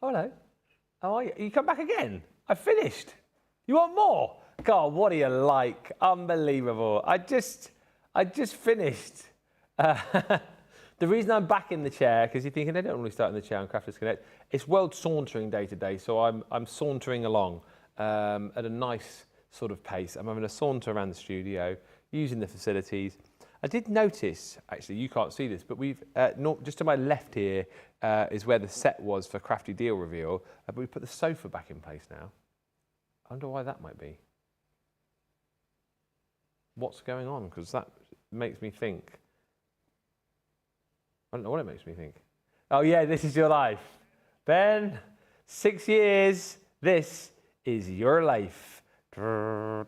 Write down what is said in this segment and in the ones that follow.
Oh, hello. How are you? You come back again? I finished. You want more? God, what do you like? Unbelievable. I just finished. The reason I'm back in the chair, because you're thinking, I don't normally start in the chair on Crafters Connect, it's World Sauntering Day today, so I'm sauntering along at a nice sort of pace. I'm having a saunter around the studio, using the facilities. I did notice, actually, you can't see this, but we've, just to my left here is where the set was for Crafty Deal Reveal, but we put the sofa back in place now. I wonder why that might be. What's going on? Because that makes me think. I don't know what it makes me think. Oh yeah, this is your life. Ben, 6 years, this is your life. Yeah,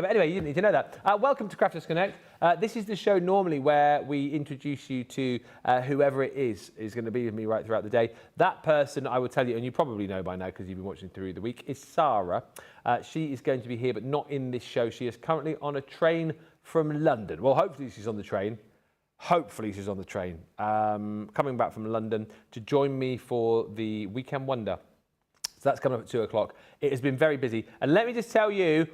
but anyway, you didn't need to know that. Welcome to Crafters Connect. This is the show normally where we introduce you to whoever it is going to be with me right throughout the day. That person, I will tell you, and you probably know by now because you've been watching through the week, is Sarah. She is going to be here, but not in this show. She is currently on a train from London. Well, hopefully she's on the train. Hopefully she's on the train. Coming back from London to join me for the Weekend Wonder. So that's coming up at 2 o'clock. It has been very busy. And let me just tell you,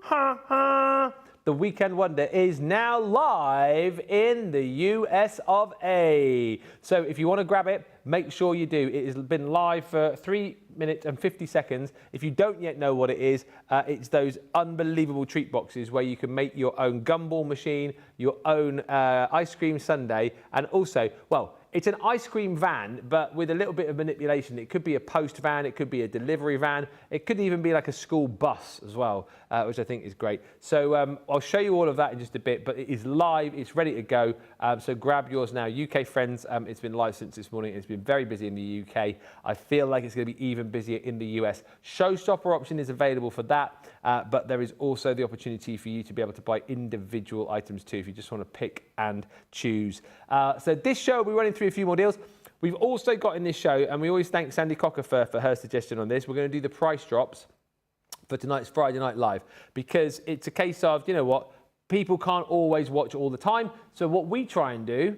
the Weekend Wonder is now live in the US of A. So if you want to grab it, make sure you do. It has been live for 3 minutes and 50 seconds. If you don't yet know what it is, it's those unbelievable treat boxes where you can make your own gumball machine, your own ice cream sundae, and also, well, it's an ice cream van, but with a little bit of manipulation. It could be a post van, it could be a delivery van, it could even be like a school bus as well, which I think is great. So I'll show you all of that in just a bit, but it is live, it's ready to go. So grab yours now. UK friends, it's been live since this morning. It's been very busy in the UK. I feel like it's going to be even busier in the US. Showstopper option is available for that, but there is also the opportunity for you to be able to buy individual items too, if you just want to pick and choose. So this show, we're running through a few more deals. We've also got in this show, and we always thank Sandy Cocker for her suggestion on this, we're going to do the price drops for tonight's Friday Night Live, because it's a case of, you know what, people can't always watch all the time. So what we try and do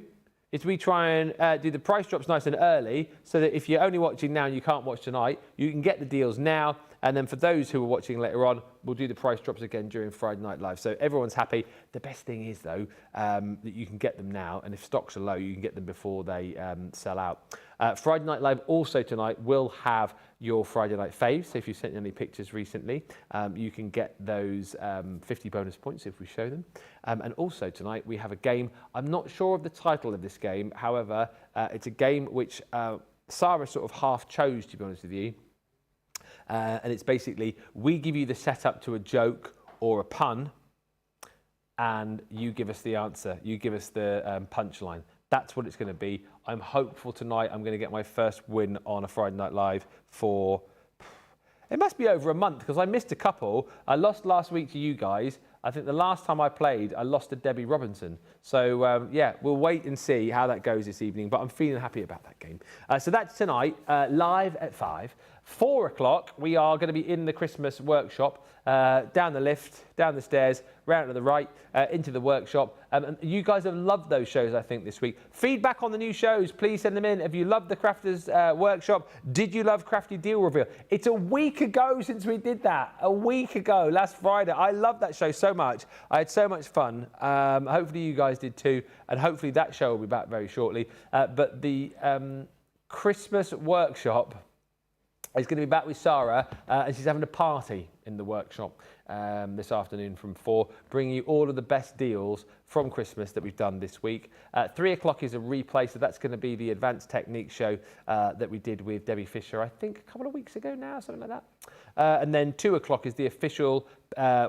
is we try and do the price drops nice and early, so that if you're only watching now and you can't watch tonight, you can get the deals now. And then for those who are watching later on, we'll do the price drops again during Friday Night Live. So everyone's happy. The best thing is, though, that you can get them now. And if stocks are low, you can get them before they sell out. Friday Night Live also tonight will have your Friday Night faves. So if you've sent any pictures recently, you can get those 50 bonus points if we show them. And also tonight we have a game. I'm not sure of the title of this game. However, it's a game which Sarah sort of half chose, to be honest with you. And it's basically, we give you the setup to a joke or a pun, and you give us the answer. You give us the punchline. That's what it's going to be. I'm hopeful tonight I'm going to get my first win on a Friday Night Live for, it must be over a month, because I missed a couple. I lost last week to you guys. I think the last time I played, I lost to Debbie Robinson. So, yeah, we'll wait and see how that goes this evening, but I'm feeling happy about that game. So that's tonight, live at 5. 4 o'clock, we are going to be in the Christmas workshop, down the lift, down the stairs, round to the right, into the workshop. And you guys have loved those shows, I think, this week. Feedback on the new shows, please send them in. Have you loved the Crafters workshop? Did you love Crafty Deal Reveal? It's a week ago since we did that. A week ago, last Friday. I loved that show so much. I had so much fun. Hopefully you guys did too. And hopefully that show will be back very shortly. But the Christmas workshop is going to be back with Sarah, and she's having a party in the workshop this afternoon from 4, bringing you all of the best deals from Christmas that we've done this week. 3 o'clock is a replay, so that's going to be the Advanced Technique show that we did with Debbie Fisher, I think a couple of weeks ago now, something like that. And then 2 o'clock is the official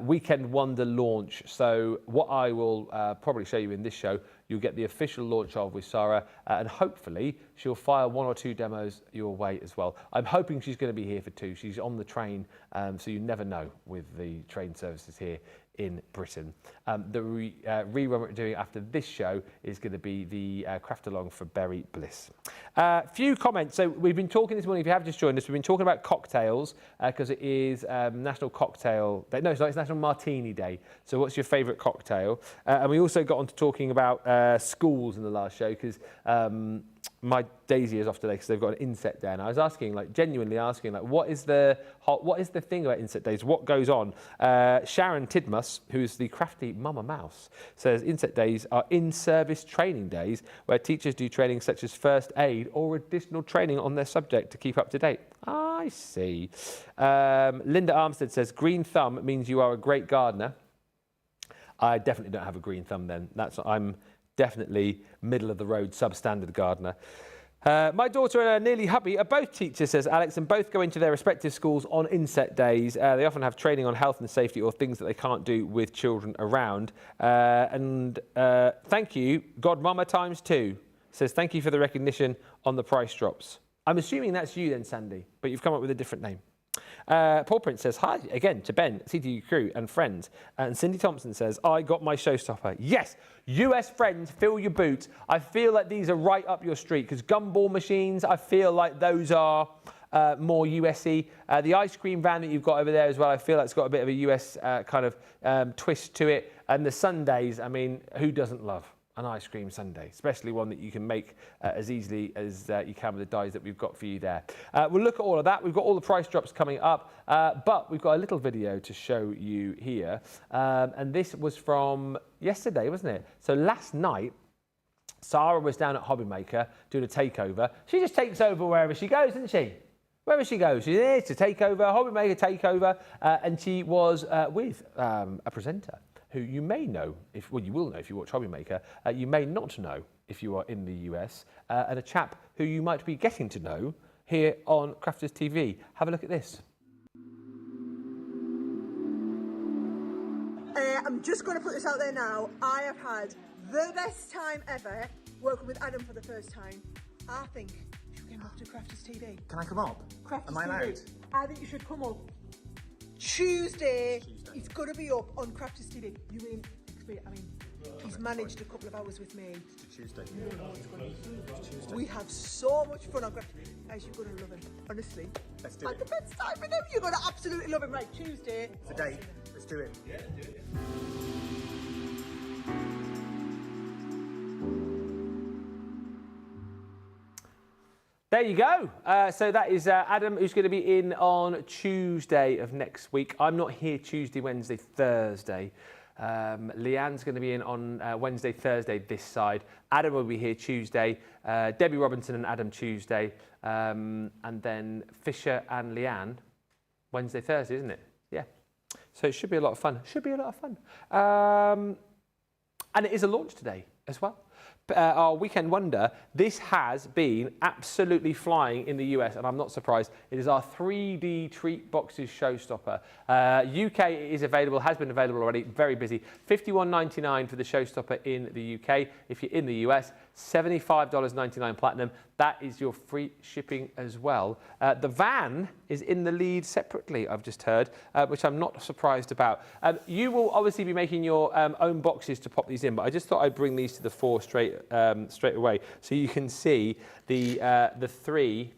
Weekend Wonder launch. So what I will probably show you in this show, you'll get the official launch of with Sarah, and hopefully she'll fire 1 or 2 demos your way as well. I'm hoping she's going to be here for 2. She's on the train, so you never know with the train services here in Britain. The rerun we're doing after this show is going to be the craft along for Berry Bliss. Few comments. So we've been talking this morning, if you have just joined us, we've been talking about cocktails because it is National Cocktail Day. No, sorry, it's National Martini Day. So what's your favourite cocktail? And we also got on to talking about schools in the last show because my Daisy is off today because they've got an inset day, and I was asking, like, genuinely asking, like, what is the thing about inset days? What goes on? Sharon Tidmus, who's the crafty Mama Mouse, says inset days are in-service training days where teachers do training such as first aid or additional training on their subject to keep up to date. I see. Linda Armstead says green thumb means you are a great gardener. I definitely don't have a green thumb then. I'm definitely middle of the road, substandard gardener. My daughter and her nearly hubby are both teachers, says Alex, and both go into their respective schools on inset days. They often have training on health and safety or things that they can't do with children around. Thank you, Godmama ×2, says thank you for the recognition on the price drops. I'm assuming that's you then, Sandy, but you've come up with a different name. Paul Prince says, hi again to Ben, CTU crew and friends. And Cindy Thompson says, I got my showstopper. Yes, US friends, fill your boots. I feel like these are right up your street because gumball machines, I feel like those are more US-y. The ice cream van that you've got over there as well, I feel like it's got a bit of a US kind of twist to it. And the sundaes, I mean, who doesn't love an ice cream sundae, especially one that you can make as easily as you can with the dies that we've got for you there. We'll look at all of that. We've got all the price drops coming up, but we've got a little video to show you here. And this was from yesterday, wasn't it? So last night, Sarah was down at Hobbymaker doing a takeover. She just takes over wherever she goes, doesn't she? Wherever she goes, she's there to take over, Hobbymaker takeover, and she was with a presenter who you may know, you will know if you watch Hobbymaker, you may not know if you are in the US, and a chap who you might be getting to know here on Crafters TV. Have a look at this. I'm just going to put this out there now. I have had the best time ever working with Adam for the first time. I think you should come up to Crafters TV. Can I come up? Crafters Am I TV. allowed? I think you should come up. Tuesday. It's going to be up on Crafters TV. You mean, I mean, he's managed a couple of hours with me. It's Tuesday. No, it's going to be Tuesday. We have so much fun on Crafters. Guys, you're going to love him. Honestly. Let's do Like it. the best time with him. You're going to absolutely love him. Right, Tuesday. It's a date. Let's do it. Yeah, do it. There you go. So that is Adam, who's going to be in on Tuesday of next week. I'm not here Tuesday, Wednesday, Thursday. Leanne's going to be in on Wednesday, Thursday this side. Adam will be here Tuesday. Debbie Robinson and Adam Tuesday. And then Fisher and Leanne Wednesday, Thursday, isn't it? Yeah. So it should be a lot of fun. Should be a lot of fun. And it is a launch today as well. Our weekend wonder, this has been absolutely flying in the US, and I'm not surprised. It is our 3D treat boxes showstopper. UK is available, has been available already, very busy. $51.99 for the showstopper in the UK. If you're in the US, $75.99 platinum. That is your free shipping as well. The van is in the lead separately, I've just heard, which I'm not surprised about. You will obviously be making your own boxes to pop these in, but I just thought I'd bring these to the fore straight away so you can see the three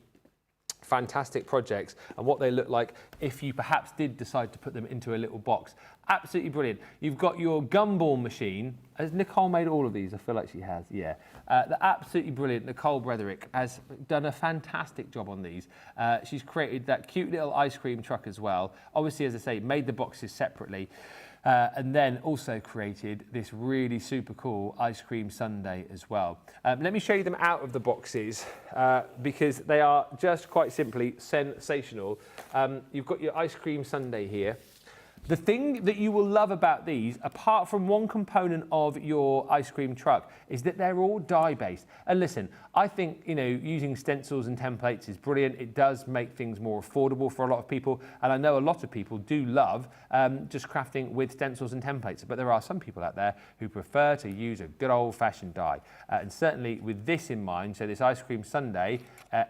fantastic projects and what they look like if you perhaps did decide to put them into a little box. Absolutely brilliant. You've got your gumball machine. Has Nicole made all of these? I feel like she has, yeah. The absolutely brilliant Nicole Bretherick has done a fantastic job on these. She's created that cute little ice cream truck as well. Obviously, as I say, made the boxes separately. And then also created this really super cool ice cream sundae as well. Let me show you them out of the boxes because they are just quite simply sensational. You've got your ice cream sundae here. The thing that you will love about these, apart from one component of your ice cream truck, is that they're all die-based. And listen, I think, you know, using stencils and templates is brilliant. It does make things more affordable for a lot of people. And I know a lot of people do love just crafting with stencils and templates. But there are some people out there who prefer to use a good old-fashioned die. And certainly with this in mind, so this ice cream sundae,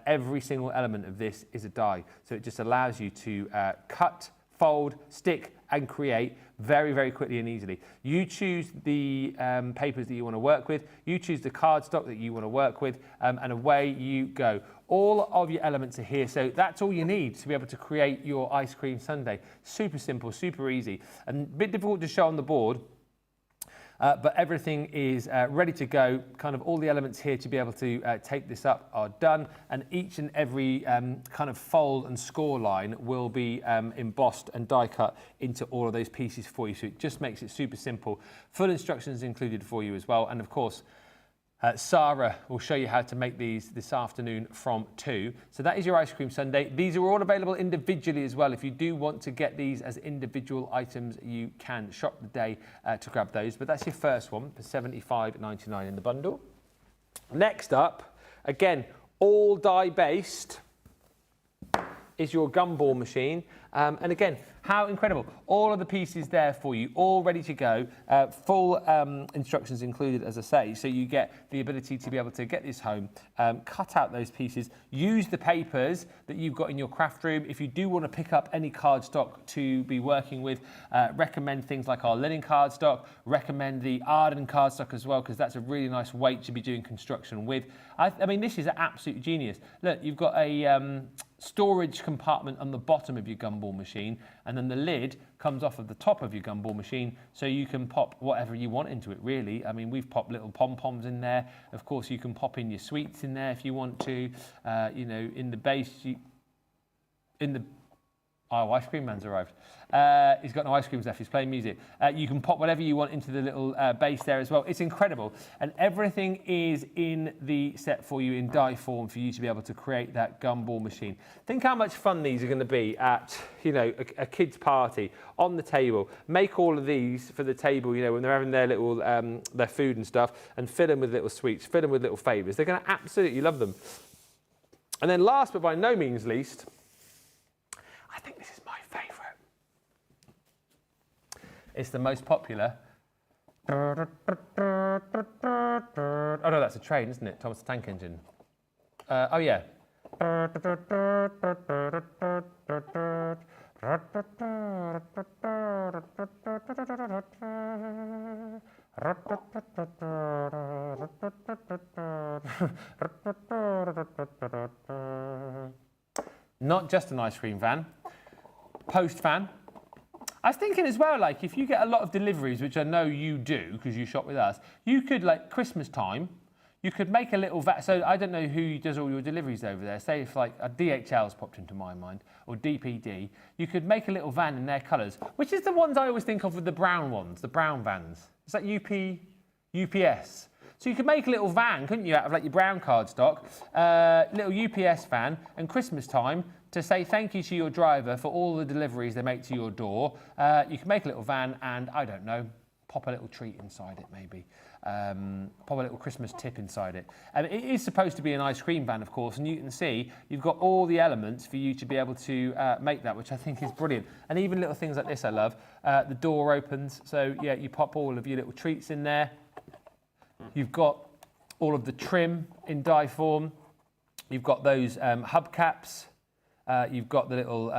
every single element of this is a die. So it just allows you to cut, fold, stick, and create very, very quickly and easily. You choose the papers that you want to work with, you choose the cardstock that you want to work with, and away you go. All of your elements are here, so that's all you need to be able to create your ice cream sundae. Super simple, super easy, and a bit difficult to show on the board. but everything is ready to go. Kind of all the elements here to be able to take this up are done, and each and every kind of fold and score line will be embossed and die cut into all of those pieces for you. So it just makes it super simple. Full instructions included for you as well, and of course, Sarah will show you how to make these this afternoon from 2. So that is your ice cream sundae. These are all available individually as well. If you do want to get these as individual items, you can shop the day to grab those. But that's your first one for $75.99 in the bundle. Next up, again, all die based, is your gumball machine. And again, how incredible. All of the pieces there for you, all ready to go. Full instructions included, as I say, so you get the ability to be able to get this home, cut out those pieces, use the papers that you've got in your craft room. If you do want to pick up any cardstock to be working with, recommend things like our linen cardstock, recommend the Arden cardstock as well, because that's a really nice weight to be doing construction with. I mean, this is absolute genius. Look, you've got a storage compartment on the bottom of your gumball machine, and then the lid comes off of the top of your gumball machine, so you can pop whatever you want into it, really. I mean, we've popped little pom-poms in there. Of course, you can pop in your sweets in there if you want to. You know, in the base, oh, ice cream man's arrived. He's got no ice creams left, he's playing music. You can pop whatever you want into the little base there as well. It's incredible. And everything is in the set for you in die form for you to be able to create that gumball machine. Think how much fun these are going to be at, you know, a kid's party, on the table. Make all of these for the table, you know, when they're having their little, their food and stuff, and fill them with little sweets, fill them with little favours. They're going to absolutely love them. And then last but by no means least, I think this is my favourite. It's the most popular. Oh no, that's a train, isn't it? Thomas the Tank Engine. Oh yeah. Not just an ice cream van. Post van. I was thinking as well, like, if you get a lot of deliveries, which I know you do because you shop with us, you could, like, Christmas time, you could make a little van. So I don't know who does all your deliveries over there. Say if, like, a DHL's popped into my mind, or DPD, you could make a little van in their colours, which is the ones I always think of with the brown ones, the brown vans. Is that UPS? So you could make a little van, couldn't you, out of, like, your brown cardstock, little UPS van, and Christmas time, to say thank you to your driver for all the deliveries they make to your door. You can make a little van and, I don't know, pop a little treat inside it maybe. Pop a little Christmas tip inside it. It is supposed to be an ice cream van, of course, and you can see you've got all the elements for you to be able to make that, which I think is brilliant. And even little things like this I love. The door opens, so yeah, you pop all of your little treats in there. You've got all of the trim in die form. You've got those hubcaps. You've got the little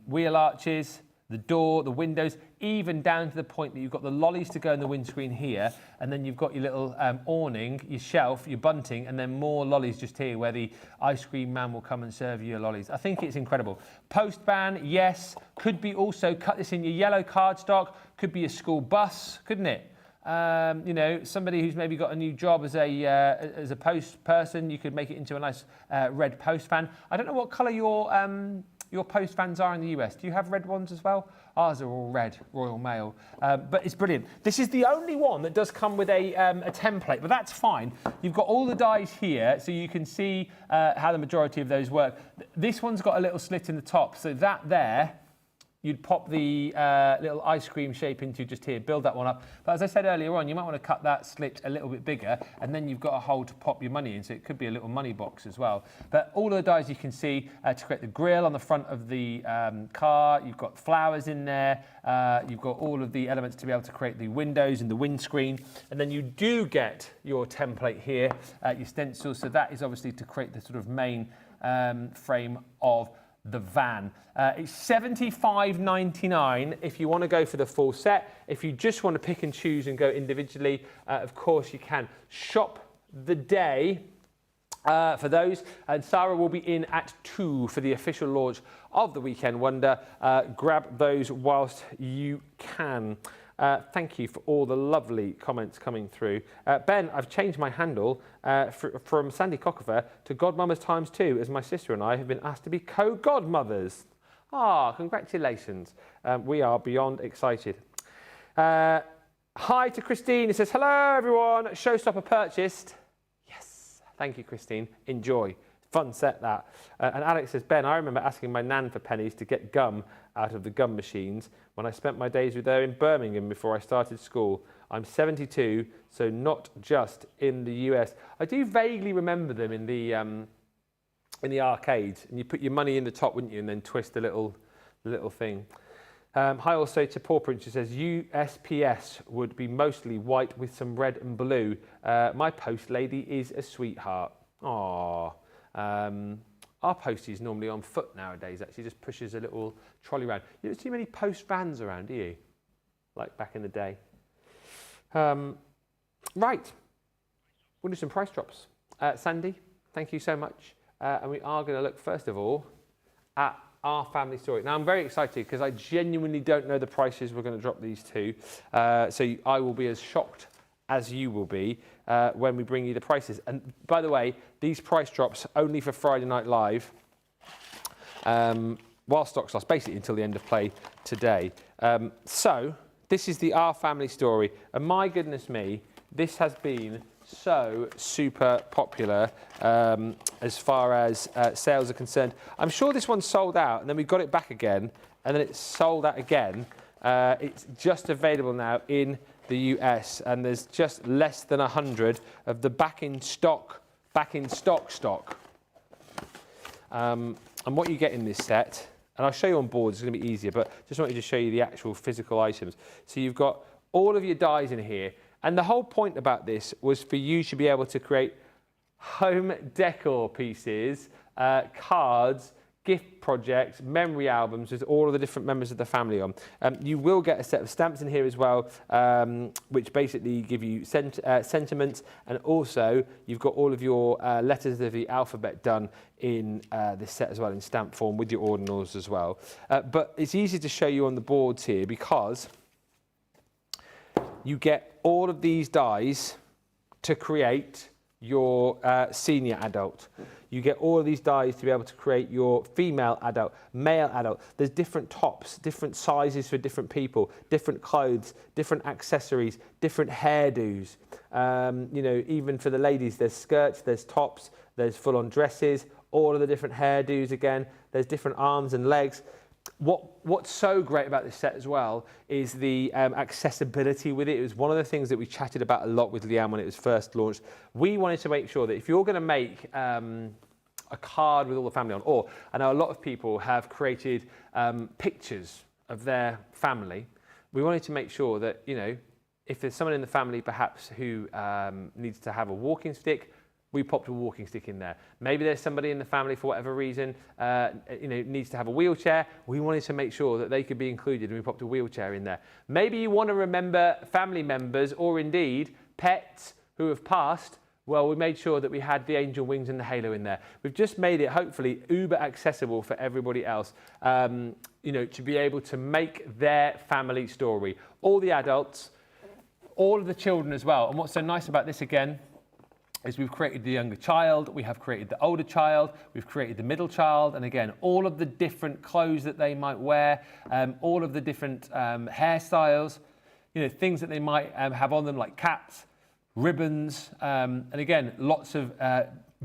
wheel arches, the door, the windows, even down to the point that you've got the lollies to go in the windscreen here, and then you've got your little awning, your shelf, your bunting, and then more lollies just here where the ice cream man will come and serve you your lollies. I think it's incredible. Post van, yes, could be also cut this in your yellow cardstock, could be a school bus, couldn't it? You know, somebody who's maybe got a new job as a post person, you could make it into a nice red post van. I don't know what colour your post vans are in the US. Do you have red ones as well? Ours are all red, Royal Mail. But it's brilliant. This is the only one that does come with a template, but that's fine. You've got all the dies here, so you can see how the majority of those work. This one's got a little slit in the top, so that there, you'd pop the little ice cream shape into just here, build that one up. But as I said earlier on, you might want to cut that slit a little bit bigger, and then you've got a hole to pop your money in, so it could be a little money box as well. But all of the dies you can see to create the grille on the front of the car, you've got flowers in there, you've got all of the elements to be able to create the windows and the windscreen, and then you do get your template here, your stencil, so that is obviously to create the sort of main frame of the van. It's $75.99 if you want to go for the full set. If you just want to pick and choose and go individually, of course you can. Shop the day for those, and Sarah will be in at 2 for the official launch of the Weekend Wonder. Grab those whilst you can. Thank you for all the lovely comments coming through. Ben, I've changed my handle from Sandy Cockiver to Godmamas times 2, as my sister and I have been asked to be co-godmothers. Congratulations. We are beyond excited. Hi to Christine. It says, hello, everyone. Showstopper purchased. Yes. Thank you, Christine. Enjoy. Fun set, that. And Alex says, Ben, I remember asking my nan for pennies to get gum out of the gum machines when I spent my days with her in Birmingham before I started school. I'm 72, so not just in the US. I do vaguely remember them in the arcades, and you put your money in the top, wouldn't you, and then twist the little thing. Hi also to Paw Prince, who says USPS would be mostly white with some red and blue. My post lady is a sweetheart. Aww. Our postie is normally on foot nowadays, actually, just pushes a little trolley around. You don't see many post vans around, do you? Like back in the day. Right, we'll do some price drops. Sandy, thank you so much. And we are going to look, first of all, at our family story. Now, I'm very excited because I genuinely don't know the prices we're going to drop these to. So I will be as shocked as you will be when we bring you the prices. And by the way, these price drops only for Friday Night Live, while stocks last, basically until the end of play today. So this is the Our Family Story. And my goodness me, this has been so super popular as far as sales are concerned. I'm sure this one sold out and then we got it back again and then it's sold out again. It's just available now in the US, and there's just less than 100 of the back in stock. And what you get in this set, and I'll show you on board, it's going to be easier, but just wanted to show you the actual physical items. So you've got all of your dies in here, and the whole point about this was for you to be able to create home decor pieces, cards, gift projects, memory albums with all of the different members of the family on. You will get a set of stamps in here as well, which basically give you sentiments, and also you've got all of your letters of the alphabet done in this set as well in stamp form with your ordinals as well. But it's easy to show you on the boards here because you get all of these dies to create your senior adult. You get all of these dies to be able to create your female adult, male adult. There's different tops, different sizes for different people, different clothes, different accessories, different hairdos. You know, even for the ladies, there's skirts, there's tops, there's full-on dresses, all of the different hairdos again. There's different arms and legs. What's so great about this set as well is the accessibility with it. It was one of the things that we chatted about a lot with Leanne when it was first launched. We wanted to make sure that if you're going to make a card with all the family on, or I know a lot of people have created pictures of their family, we wanted to make sure that, you know, if there's someone in the family perhaps who needs to have a walking stick, we popped a walking stick in there. Maybe there's somebody in the family for whatever reason, you know, needs to have a wheelchair. We wanted to make sure that they could be included, and we popped a wheelchair in there. Maybe you want to remember family members or indeed pets who have passed. Well, we made sure that we had the angel wings and the halo in there. We've just made it hopefully uber accessible for everybody else, you know, to be able to make their family story. All the adults, all of the children as well. And what's so nice about this again is we've created the younger child, we have created the older child, we've created the middle child, and again, all of the different clothes that they might wear, all of the different hairstyles, you know, things that they might have on them like caps, ribbons, and again, lots of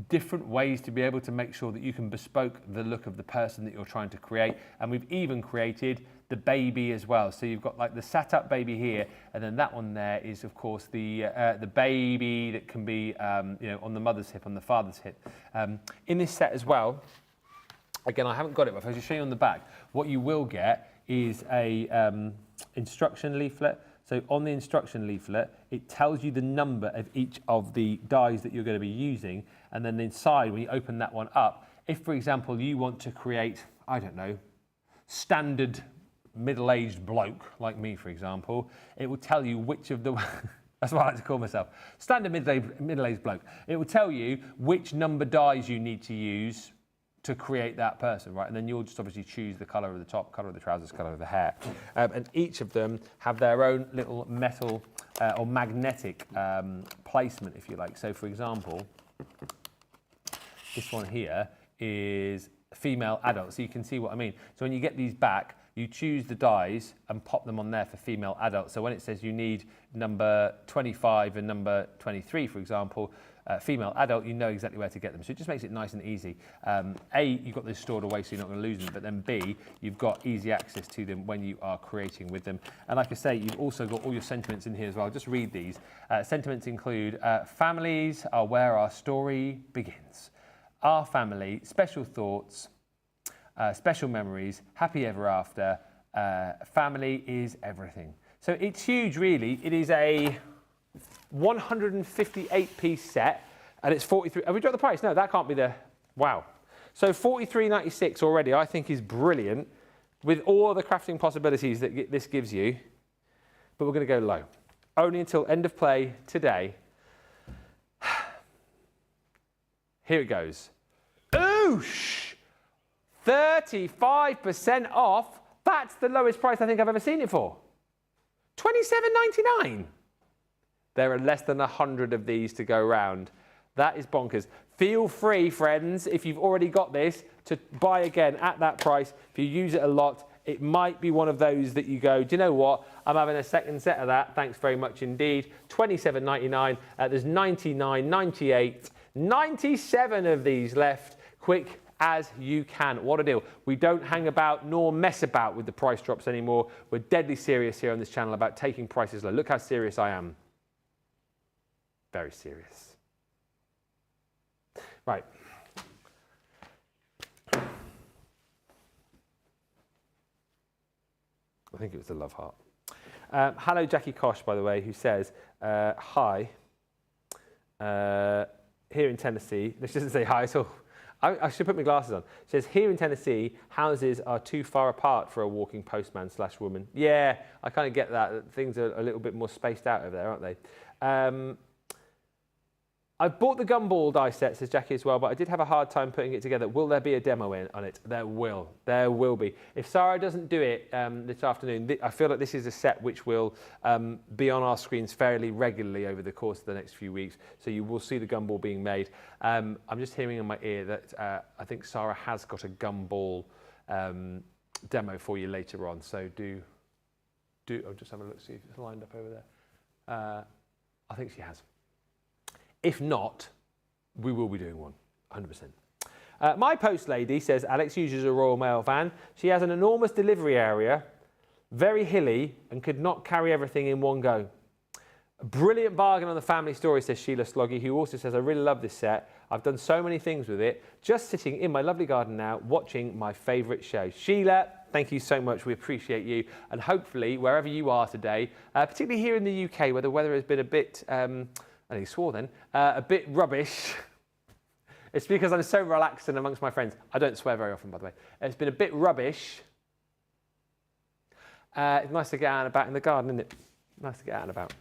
different ways to be able to make sure that you can bespoke the look of the person that you're trying to create. And we've even created the baby as well. So you've got like the sat up baby here, and then that one there is of course the baby that can be you know, on the mother's hip, on the father's hip. In this set as well, again, I haven't got it, but if I just show you on the back, what you will get is a instruction leaflet. So on the instruction leaflet, it tells you the number of each of the dies that you're going to be using. And then inside, when you open that one up, if, for example, you want to create, I don't know, standard middle-aged bloke, like me, for example, it will tell you which of the... That's what I like to call myself. Standard middle-aged bloke. It will tell you which number dies you need to use to create that person, right? And then you'll just obviously choose the colour of the top, colour of the trousers, colour of the hair. And each of them have their own little metal or magnetic placement, if you like. So for example, this one here is female adult, so you can see what I mean. So when you get these back, you choose the dies and pop them on there for female adult. So when it says you need number 25 and number 23, for example, female adult, you know exactly where to get them. So it just makes it nice and easy. A, you've got this stored away so you're not going to lose them, but then B, you've got easy access to them when you are creating with them. And like I say, you've also got all your sentiments in here as well. I'll just read these. Sentiments include families are where our story begins. Our family, special thoughts, special memories, happy ever after, family is everything. So it's huge, really. It is a 158-piece set, and it's 43. Have we dropped the price? No, that can't be the. Wow. So 43.96 already, I think, is brilliant with all the crafting possibilities that this gives you. But we're going to go low, only until end of play today. Here it goes. Oosh! 35% off. That's the lowest price I think I've ever seen it for. $27.99. There are less than 100 of these to go round. That is bonkers. Feel free, friends, if you've already got this, to buy again at that price. If you use it a lot, it might be one of those that you go, do you know what? I'm having a second set of that. Thanks very much indeed. $27.99. There's 99, 98, 97 of these left. Quick as you can. What a deal. We don't hang about nor mess about with the price drops anymore. We're deadly serious here on this channel about taking prices low. Look how serious I am. Very serious. Right. I think it was the love heart. Hello, Jackie Kosh, by the way, who says, hi. Here in Tennessee, this doesn't say hi at all. I should put my glasses on. It says, here in Tennessee, houses are too far apart for a walking postman / woman. Yeah, I kind of get that. Things are a little bit more spaced out over there, aren't they? I bought the gumball die set, says Jackie as well, but I did have a hard time putting it together. Will there be a demo on it? There will. There will be. If Sarah doesn't do it this afternoon, I feel like this is a set which will be on our screens fairly regularly over the course of the next few weeks. So you will see the gumball being made. I'm just hearing in my ear that I think Sarah has got a gumball demo for you later on. So do I'll just have a look, see if it's lined up over there. I think she has. If not, we will be doing one, 100%. My post lady says Alex uses a Royal Mail van. She has an enormous delivery area, very hilly, and could not carry everything in one go. A brilliant bargain on the family story, says Sheila Sloggy, who also says, I really love this set. I've done so many things with it. Just sitting in my lovely garden now, watching my favourite show. Sheila, thank you so much. We appreciate you. And hopefully, wherever you are today, particularly here in the UK, where the weather has been a bit... and he swore then, a bit rubbish. It's because I'm so relaxed and amongst my friends. I don't swear very often, by the way. It's been a bit rubbish. It's nice to get out and about in the garden, isn't it? Nice to get out and about.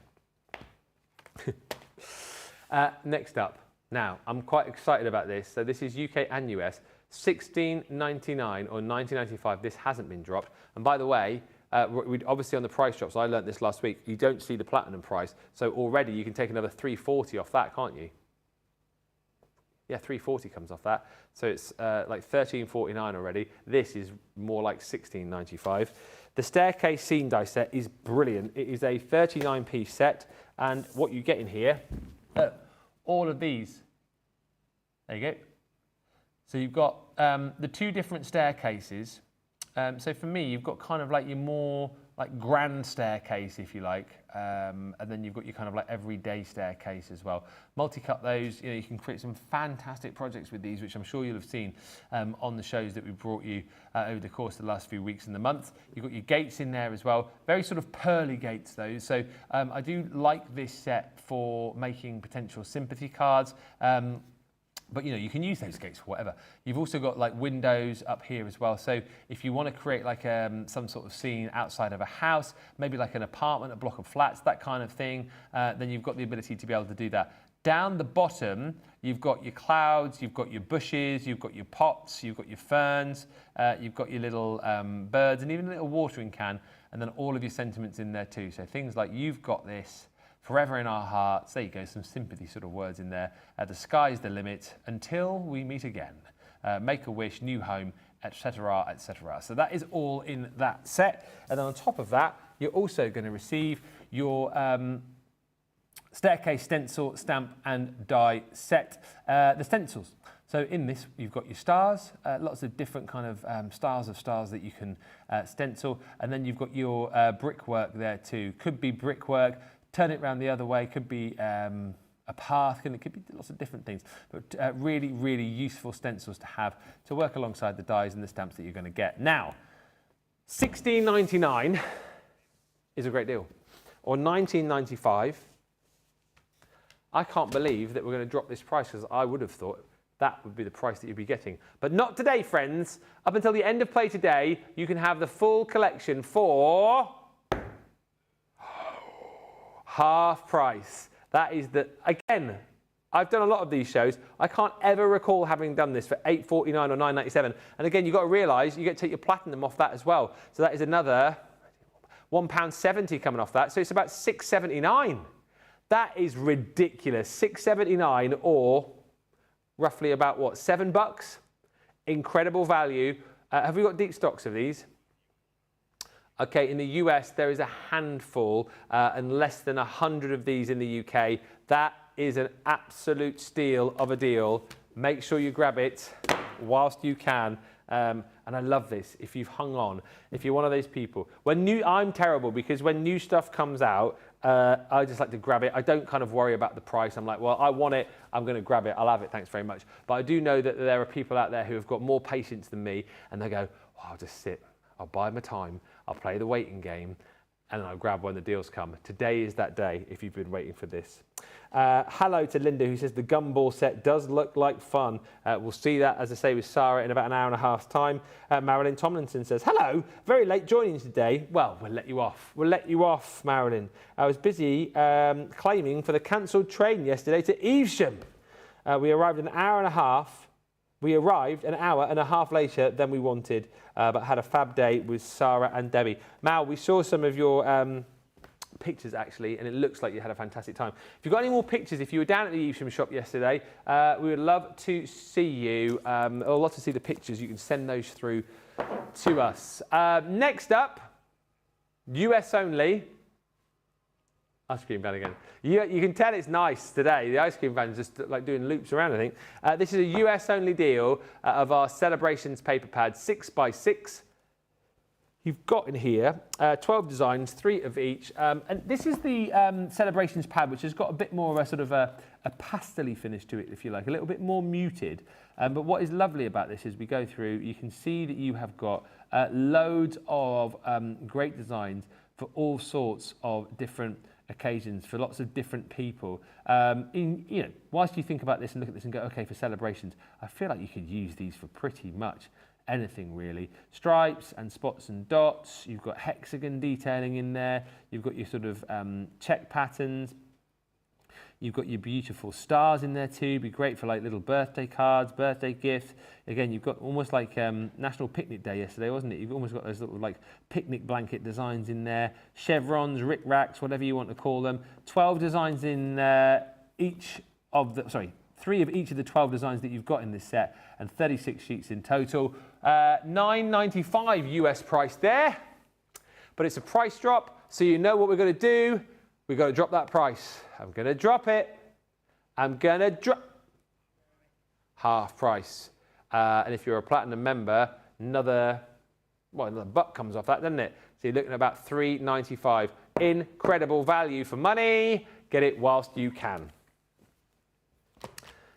Next up. Now, I'm quite excited about this. So this is UK and US. $16.99 or $19.95. This hasn't been dropped. And by the way, obviously on the price drops, I learnt this last week, you don't see the platinum price, so already you can take another $3.40 off that, can't you? Yeah, $3.40 comes off that, so it's like $13.49 already. This is more like $16.95. The staircase scene die set is brilliant. It is a 39-piece set, and what you get in here, all of these. There you go. So you've got the two different staircases. So for me, you've got kind of like your more like grand staircase, if you like, and then you've got your kind of like everyday staircase as well. Multi-cut those, you can create some fantastic projects with these, which I'm sure you'll have seen on the shows that we brought you over the course of the last few weeks and the month. You've got your gates in there as well, very sort of pearly gates those. So I do like this set for making potential sympathy cards. But you can use those gates for whatever. You've also got like windows up here as well. So if you want to create like some sort of scene outside of a house, maybe like an apartment, a block of flats, that kind of thing, then you've got the ability to be able to do that. Down the bottom, you've got your clouds, you've got your bushes, you've got your pots, you've got your ferns, you've got your little birds, and even a little watering can, and then all of your sentiments in there too. So things like "you've got this," "forever in our hearts." There you go, some sympathy sort of words in there. "The sky's the limit," "until we meet again," "make a wish," "new home," etc., etc. So that is all in that set. And then on top of that, you're also going to receive your staircase stencil, stamp and die set. The stencils. So in this, you've got your stars, lots of different kind of stars that you can stencil. And then you've got your brickwork there too. Could be brickwork, turn it around the other way, could be a path, and it could be lots of different things. But really, really useful stencils to have to work alongside the dies and the stamps that you're going to get. Now, $16.99 is a great deal. Or $19.95. I can't believe that we're going to drop this price, because I would have thought that would be the price that you'd be getting. But not today, friends. Up until the end of play today, you can have the full collection for half price. That is the, again, I've done a lot of these shows. I can't ever recall having done this for $8.49 or $9.97. And again, you've got to realise you get to take your platinum off that as well. So that is another £1.70 coming off that. So it's about $6.79. That is ridiculous. $6.79, or roughly about what, $7? Incredible value. Have we got deep stocks of these? Okay, in the US, there is a handful and less than 100 of these in the UK. That is an absolute steal of a deal. Make sure you grab it whilst you can. And I love this. If you've hung on, if you're one of those people, I'm terrible, because when new stuff comes out, I just like to grab it. I don't kind of worry about the price. I'm like, well, I want it. I'm going to grab it. I'll have it. Thanks very much. But I do know that there are people out there who have got more patience than me, and they go, oh, I'll just sit. I'll buy my time. I'll play the waiting game, and I'll grab when the deals come. Today is that day, if you've been waiting for this. Hello to Linda, who says the gumball set does look like fun. We'll see that, as I say, with Sarah in about an hour and a half's time. Marilyn Tomlinson says, hello, very late joining today. Well, we'll let you off. We'll let you off, Marilyn. I was busy claiming for the cancelled train yesterday to Evesham. We arrived an hour and a half later than we wanted, but had a fab day with Sarah and Debbie. Mal, we saw some of your pictures actually, and it looks like you had a fantastic time. If you've got any more pictures, if you were down at the Evesham shop yesterday, we would love to see you, or love to see the pictures. You can send those through to us. Next up, US only. Ice cream van again. You can tell it's nice today. The ice cream van's just like doing loops around, I think. This is a US only deal of our Celebrations paper pad, 6x6. You've got in here 12 designs, 3 of each. And this is the Celebrations pad, which has got a bit more of a sort of a pastel-y finish to it, if you like, a little bit more muted. But what is lovely about this is we go through, you can see that you have got loads of great designs for all sorts of different occasions, for lots of different people. Whilst you think about this and look at this and go, okay, for celebrations, I feel like you could use these for pretty much anything really. Stripes and spots and dots. You've got hexagon detailing in there. You've got your sort of check patterns. You've got your beautiful stars in there too. Be great for like little birthday cards, birthday gifts. Again, you've got almost like National Picnic Day yesterday, wasn't it? You've almost got those little like picnic blanket designs in there. Chevrons, rick-racks, whatever you want to call them. 12 designs in 3 of each of the 12 designs that you've got in this set, and 36 sheets in total. $9.95 US price there, but it's a price drop, so you know what we're going to do. We've got to drop that price. I'm going to drop it. I'm going to drop half price. And if you're a platinum member, another buck comes off that, doesn't it? So you're looking at about $3.95. Incredible value for money. Get it whilst you can.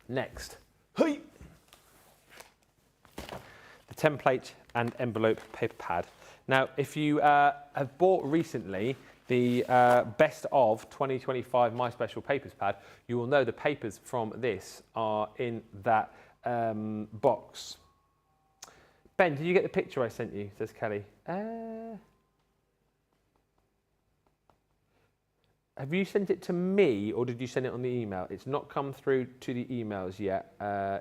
Next, the template and envelope paper pad. Now, if you have bought recently the Best of 2025 My Special Papers pad, you will know the papers from this are in that box. Ben, did you get the picture I sent you, says Kelly? have you sent it to me or did you send it on the email? It's not come through to the emails yet.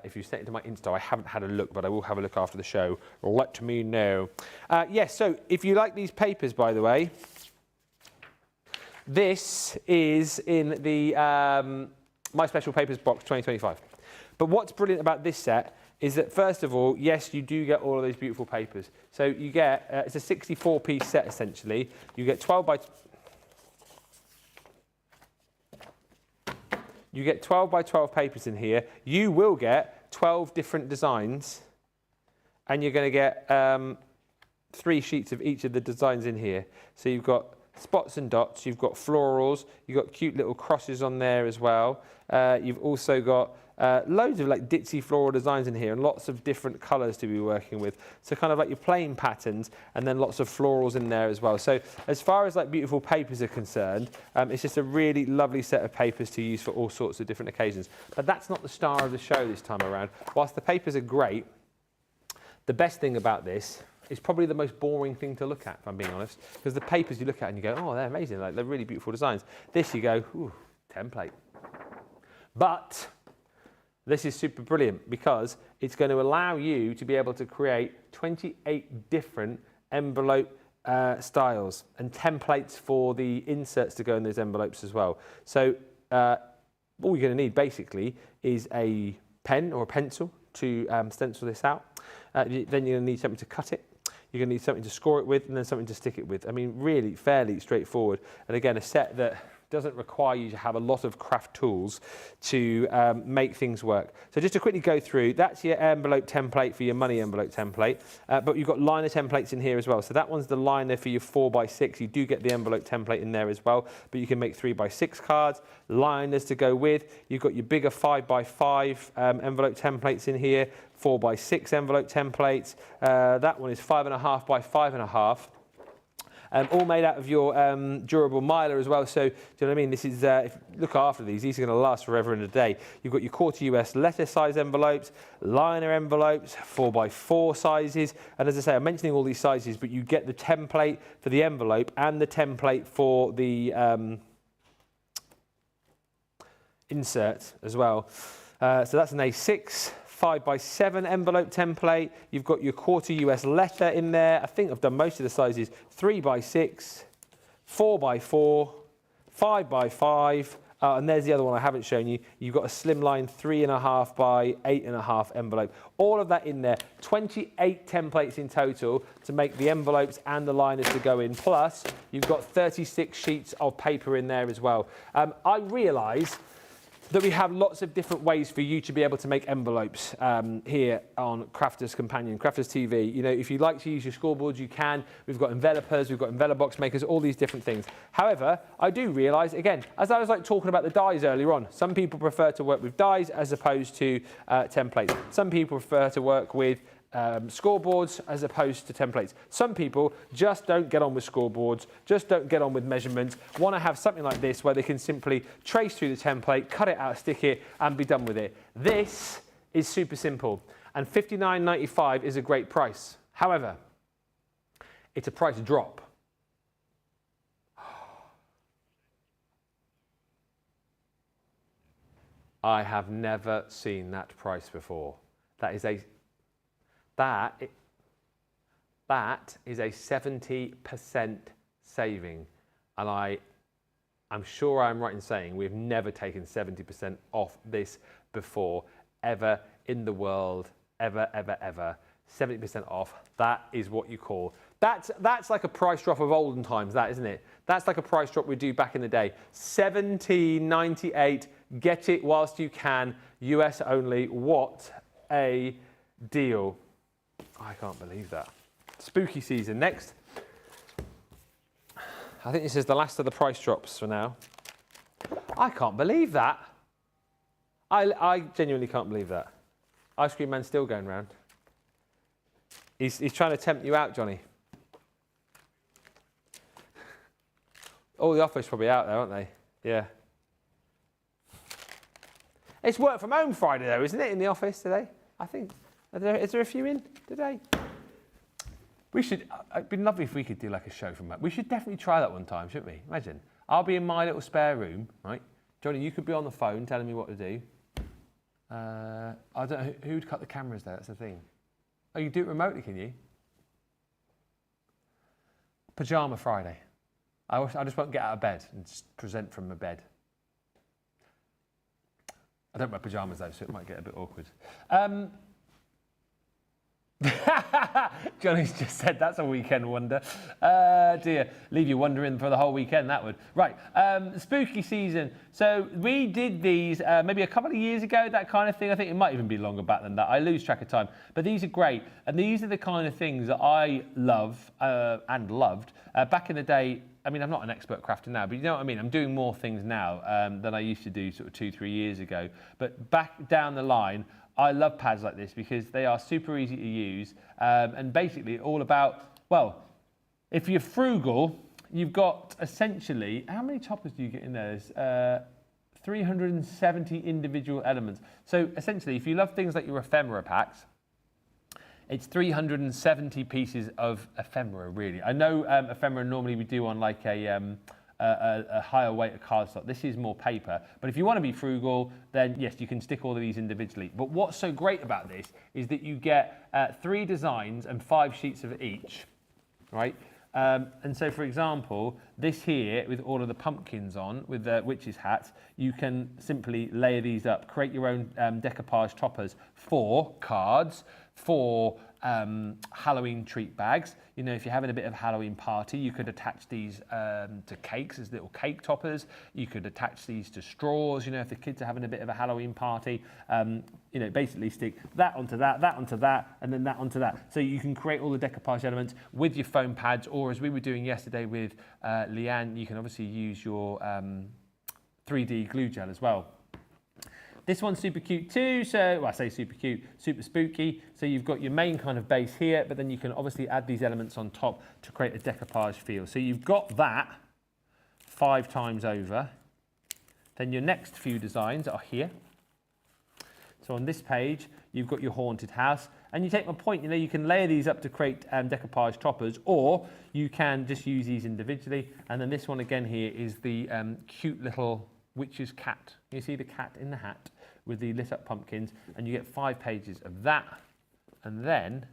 If you sent it to my Insta, I haven't had a look, but I will have a look after the show. Let me know. Yes, so if you like these papers, by the way, this is in the My Special Papers box 2025. But what's brilliant about this set is that, first of all, yes, you do get all of those beautiful papers. So you get, it's a 64-piece set, essentially. You get 12 by 12 papers in here. You will get 12 different designs, and you're going to get 3 sheets of each of the designs in here. So you've got spots and dots, you've got florals, you've got cute little crosses on there as well. You've also got loads of like ditzy floral designs in here and lots of different colours to be working with. So kind of like your plain patterns and then lots of florals in there as well. So as far as like beautiful papers are concerned, it's just a really lovely set of papers to use for all sorts of different occasions. But that's not the star of the show this time around. Whilst the papers are great, the best thing about this is probably the most boring thing to look at, if I'm being honest, because the papers you look at and you go, oh, they're amazing, like they're really beautiful designs. This you go, ooh, template. But this is super brilliant because it's going to allow you to be able to create 28 different envelope styles and templates for the inserts to go in those envelopes as well. So all you're going to need basically is a pen or a pencil to stencil this out. Then you're going to need something to cut it. You're going to need something to score it with and then something to stick it with. I mean, really fairly straightforward. And again, a set that doesn't require you to have a lot of craft tools to make things work. So just to quickly go through, that's your envelope template for your money envelope template, but you've got liner templates in here as well. So that one's the liner for your 4x6. You do get the envelope template in there as well, but you can make 3x6 cards, liners to go with. You've got your bigger 5x5 envelope templates in here, 4x6 envelope templates. That one is 5.5 by 5.5. All made out of your durable mylar as well. So, do you know what I mean? This is, if you look after these are going to last forever and a day. You've got your quarter US letter size envelopes, liner envelopes, 4x4 sizes. And as I say, I'm mentioning all these sizes, but you get the template for the envelope and the template for the insert as well. So that's an A6. 5x7 envelope template. You've got your quarter US letter in there. I think I've done most of the sizes. 3x6, 4x4, 5x5, and there's the other one I haven't shown you. You've got a slimline 3.5 by 8.5 envelope. All of that in there. 28 templates in total to make the envelopes and the liners to go in. Plus, you've got 36 sheets of paper in there as well. I realise that we have lots of different ways for you to be able to make envelopes here on Crafters Companion, Crafters TV. You know, if you like to use your scoreboards, you can. We've got envelopers, we've got envelope box makers, all these different things. However, I do realise, again, as I was like talking about the dies earlier on, some people prefer to work with dies as opposed to templates. Some people prefer to work with scoreboards as opposed to templates. Some people just don't get on with scoreboards, just don't get on with measurements, want to have something like this where they can simply trace through the template, cut it out, stick it, and be done with it. This is super simple, and $59.95 is a great price. However, it's a price drop. I have never seen that price before. That is a 70% saving, and I'm sure I'm right in saying we've never taken 70% off this before, ever in the world, ever. 70% off. That is what you call. That's like a price drop of olden times, that, isn't it? That's like a price drop we do back in the day. $17.98. Get it whilst you can. US only. What a deal. I can't believe that. Spooky season. Next. I think this is the last of the price drops for now. I can't believe that. I genuinely can't believe that. Ice Cream Man's still going round. He's trying to tempt you out, Johnny. All the offers probably out there, aren't they? Yeah. It's work from home Friday though, isn't it, in the office today? I think. Is there a few in today? We should, it'd be lovely if we could do like a show from that. We should definitely try that one time, shouldn't we? Imagine. I'll be in my little spare room, right? Johnny, you could be on the phone telling me what to do. I don't know, who'd cut the cameras there? That's the thing. Oh, you do it remotely, can you? Pajama Friday. I just won't get out of bed and just present from my bed. I don't wear pajamas though, so it might get a bit awkward. Johnny's just said that's a weekend wonder. Dear, leave you wondering for the whole weekend, that would. Right, spooky season. So we did these maybe a couple of years ago, that kind of thing. I think it might even be longer back than that. I lose track of time. But these are great. And these are the kind of things that I love and loved. Back in the day, I mean, I'm not an expert crafter now, but you know what I mean? I'm doing more things now than I used to do sort of 2-3 years ago. But back down the line, I love pads like this because they are super easy to use and basically all about, well, if you're frugal, you've got essentially, how many toppers do you get in there? There's 370 individual elements. So essentially, if you love things like your ephemera packs, it's 370 pieces of ephemera, really. I know ephemera normally we do on like a higher weight of cardstock. This is more paper. But if you want to be frugal, then yes, you can stick all of these individually. But what's so great about this is that you get 3 designs and 5 sheets of each, right? And so, for example, this here with all of the pumpkins on, with the witches' hats, you can simply layer these up, create your own decoupage toppers for cards, for Halloween treat bags. You know, if you're having a bit of a Halloween party, you could attach these to cakes as little cake toppers. You could attach these to straws, you know, if the kids are having a bit of a Halloween party. You know, basically stick that onto that onto that, and then that onto that. So you can create all the decoupage elements with your foam pads, or as we were doing yesterday with Leanne, you can obviously use your 3D glue gel as well. This one's super cute too, so, well, I say super cute, super spooky. So you've got your main kind of base here, but then you can obviously add these elements on top to create a decoupage feel. So you've got that 5 times over. Then your next few designs are here. So on this page, you've got your haunted house. And you take my point, you know, you can layer these up to create decoupage toppers, or you can just use these individually. And then this one again here is the cute little witch's cat. You see the cat in the hat with the lit up pumpkins, and you get 5 pages of that. And then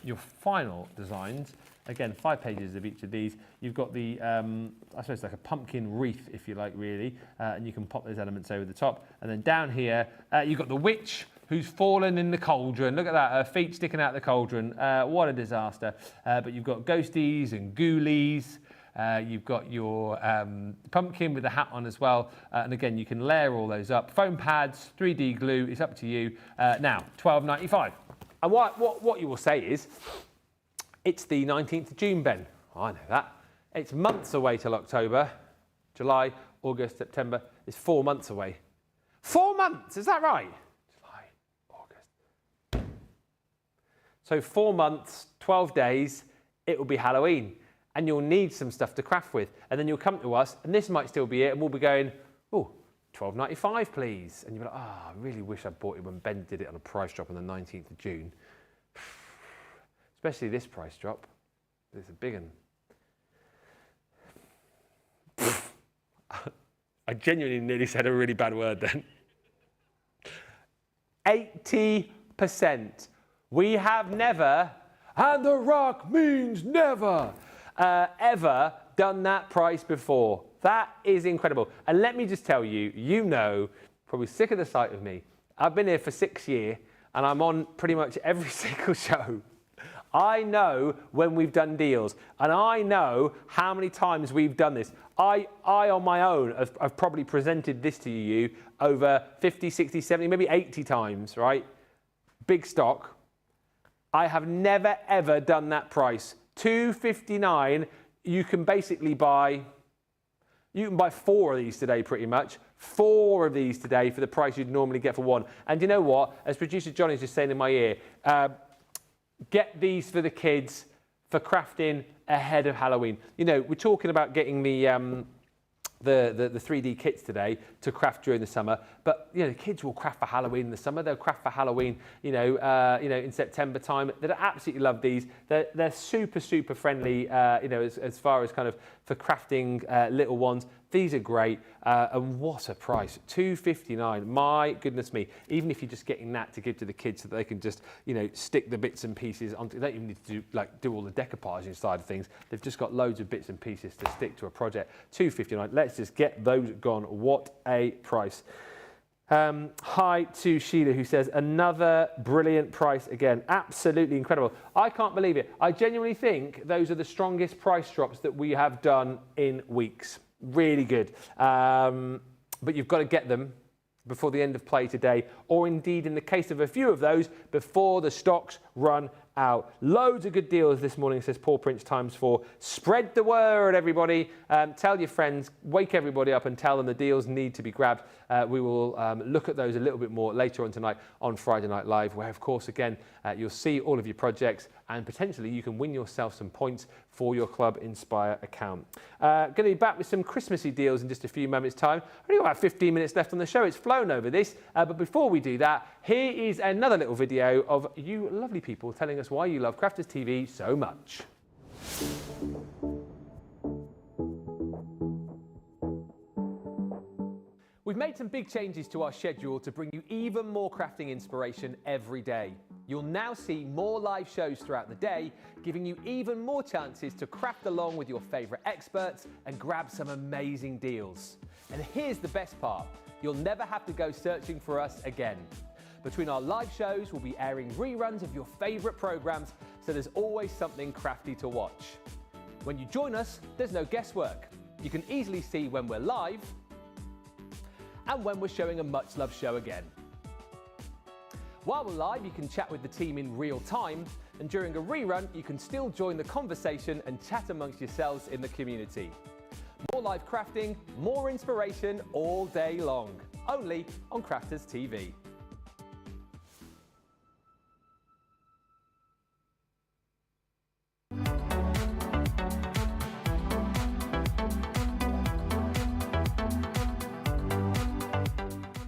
your final designs, again, 5 pages of each of these. You've got the, I suppose like a pumpkin wreath, if you like, really, and you can pop those elements over the top. And then down here, you've got the witch who's fallen in the cauldron. Look at that, her feet sticking out the cauldron. What a disaster. But you've got ghosties and ghoulies. You've got your pumpkin with the hat on as well. And again, you can layer all those up. Foam pads, 3D glue, it's up to you. Now, $12.95. And what you will say is, it's the 19th of June, Ben. Oh, I know that. It's months away till October. July, August, September. It's 4 months away. 4 months, is that right? July, August. So 4 months, 12 days, it will be Halloween. And you'll need some stuff to craft with. And then you'll come to us, and this might still be it, and we'll be going, oh, $12.95, please. And you'll be like, oh, I really wish I bought it when Ben did it on a price drop on the 19th of June. Especially this price drop. It's a big one. I genuinely nearly said a really bad word then. 80%. We have never, and the rock means never, ever done that price before. That is incredible. And let me just tell you, you know, probably sick of the sight of me. I've been here for 6 years and I'm on pretty much every single show. I know when we've done deals, and I know how many times we've done this. I on my own, have probably presented this to you over 50, 60, 70, maybe 80 times, right? Big stock. I have never, ever done that price. $2.59, you can basically buy, 4 of these today pretty much. 4 of these today for the price you'd normally get for 1. And you know what? As producer Johnny's just saying in my ear, get these for the kids for crafting ahead of Halloween. You know, we're talking about getting the the 3D kits today to craft during the summer. But you know, the kids will craft for Halloween in the summer. They'll craft for Halloween, you know, in September time. They absolutely love these. They're super friendly, you know, as far as kind of for crafting little ones. These are great, and what a price, £2.59. My goodness me! Even if you're just getting that to give to the kids so that they can just, you know, stick the bits and pieces onto. They don't even need to do all the decoupaging side of things. They've just got loads of bits and pieces to stick to a project. £2.59. Let's just get those gone. What a price! Hi to Sheila, who says another brilliant price again. Absolutely incredible. I can't believe it. I genuinely think those are the strongest price drops that we have done in weeks. Really good. But you've got to get them before the end of play today, or indeed in the case of a few of those, before the stocks run out. Loads of good deals this morning, says Paul Prince ×4. Spread the word, everybody. Tell your friends, wake everybody up and tell them the deals need to be grabbed. We will look at those a little bit more later on tonight on Friday Night Live, where, of course, again, you'll see all of your projects and potentially you can win yourself some points for your Club Inspire account. Going to be back with some Christmassy deals in just a few moments' time. Only got about 15 minutes left on the show. It's flown over this. But before we do that, here is another little video of you lovely people telling us why you love Crafters TV so much. We've made some big changes to our schedule to bring you even more crafting inspiration every day. You'll now see more live shows throughout the day, giving you even more chances to craft along with your favourite experts and grab some amazing deals. And here's the best part, you'll never have to go searching for us again. Between our live shows, we'll be airing reruns of your favourite programmes, so there's always something crafty to watch. When you join us, there's no guesswork. You can easily see when we're live and when we're showing a much-loved show again. While we're live, you can chat with the team in real time, and during a rerun, you can still join the conversation and chat amongst yourselves in the community. More live crafting, more inspiration all day long, only on Crafters TV.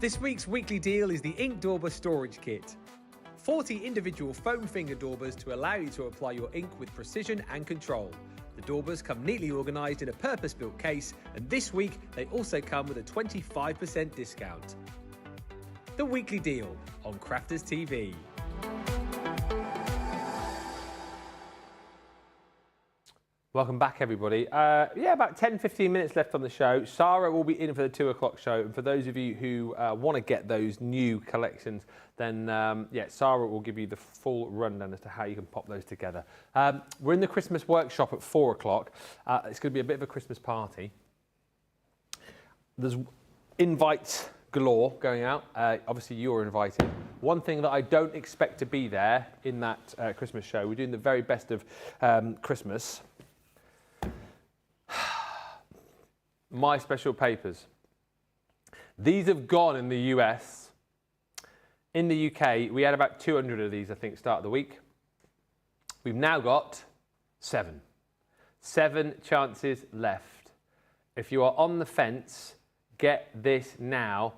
This week's weekly deal is the Ink Dauber Storage Kit. 40 individual foam finger daubers to allow you to apply your ink with precision and control. The daubers come neatly organised in a purpose-built case, and this week they also come with a 25% discount. The weekly deal on Crafters TV. Welcome back, everybody. Yeah, about 10-15 minutes left on the show. Sarah will be in for the 2 o'clock show. And for those of you who want to get those new collections, then, yeah, Sarah will give you the full rundown as to how you can pop those together. We're in the Christmas workshop at 4 o'clock. It's going to be a bit of a Christmas party. There's invites galore going out. Obviously, you're invited. One thing that I don't expect to be there in that Christmas show, we're doing the very best of Christmas. My special papers. These have gone in the US. In the UK, we had about 200 of these, I think, start of the week. We've now got 7. 7 chances left. If you are on the fence, get this now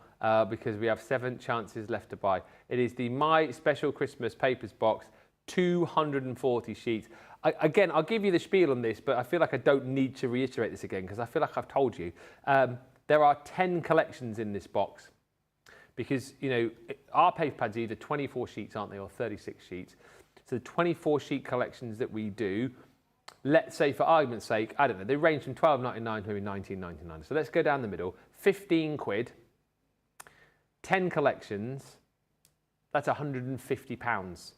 because we have 7 chances left to buy. It is the My Special Christmas Papers box, 240 sheets. Again, I'll give you the spiel on this, but I feel like I don't need to reiterate this again because I feel like I've told you. There are 10 collections in this box because, you know, our paper pads are either 24 sheets, aren't they, or 36 sheets. So the 24 sheet collections that we do, let's say for argument's sake, I don't know, they range from £12.99 to maybe £19.99. So let's go down the middle, 15 quid, 10 collections, that's £150.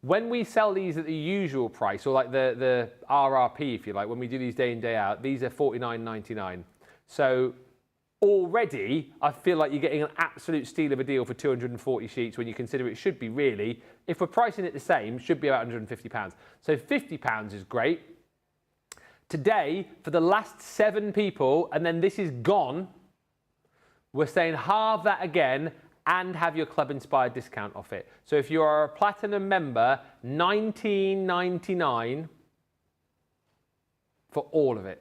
When we sell these at the usual price, or like the RRP, if you like, when we do these day in, day out, these are £49.99. So already, I feel like you're getting an absolute steal of a deal for 240 sheets when you consider it should be really, if we're pricing it the same, should be about £150. So £50 is great. Today, for the last 7 people, and then this is gone, we're saying halve that again, and have your Club Inspired discount off it. So if you are a Platinum member, $19.99 for all of it.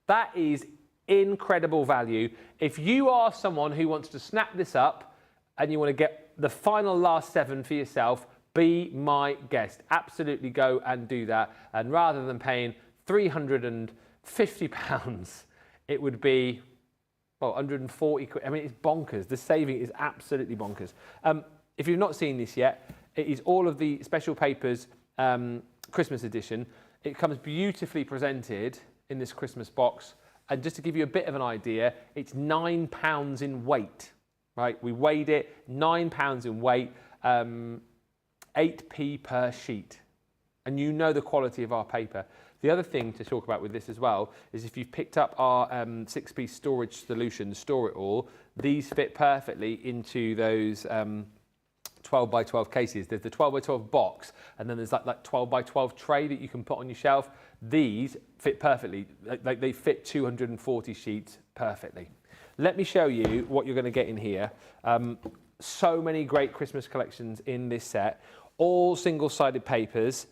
That is incredible value. If you are someone who wants to snap this up and you want to get the final last 7 for yourself, be my guest. Absolutely go and do that. And rather than paying £350, it would be, well, 140 quid. I mean, it's bonkers. The saving is absolutely bonkers. If you've not seen this yet, it is all of the special papers Christmas edition. It comes beautifully presented in this Christmas box. And just to give you a bit of an idea, it's £9 in weight, right? We weighed it, £9 in weight, 8p per sheet. And you know the quality of our paper. The other thing to talk about with this as well is if you've picked up our 6-piece storage solution, Store It All, these fit perfectly into those 12 by 12 cases. There's the 12 by 12 box, and then there's that 12 by 12 tray that you can put on your shelf. These fit perfectly. Like they fit 240 sheets perfectly. Let me show you what you're going to get in here. So many great Christmas collections in this set, all single-sided papers.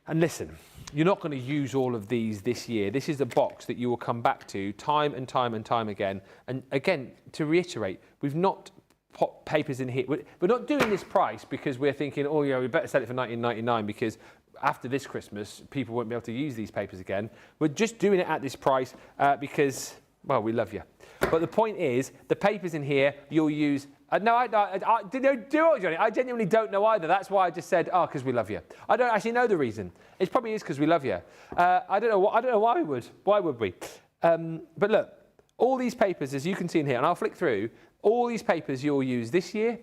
And listen, you're not going to use all of these this year. This is a box that you will come back to time and time and time again. And again, to reiterate, we've not put papers in here. We're not doing this price because we're thinking, oh yeah, we better sell it for $19.99 because after this Christmas, people won't be able to use these papers again. We're just doing it at this price because, well, we love you. But the point is, the papers in here, you'll use... no, I do it, Johnny. I genuinely don't know either. That's why I just said, oh, because we love you. I don't actually know the reason. It probably is because we love you. I don't know why we would. Why would we? But look, all these papers, as you can see in here, and I'll flick through, all these papers you'll use this year,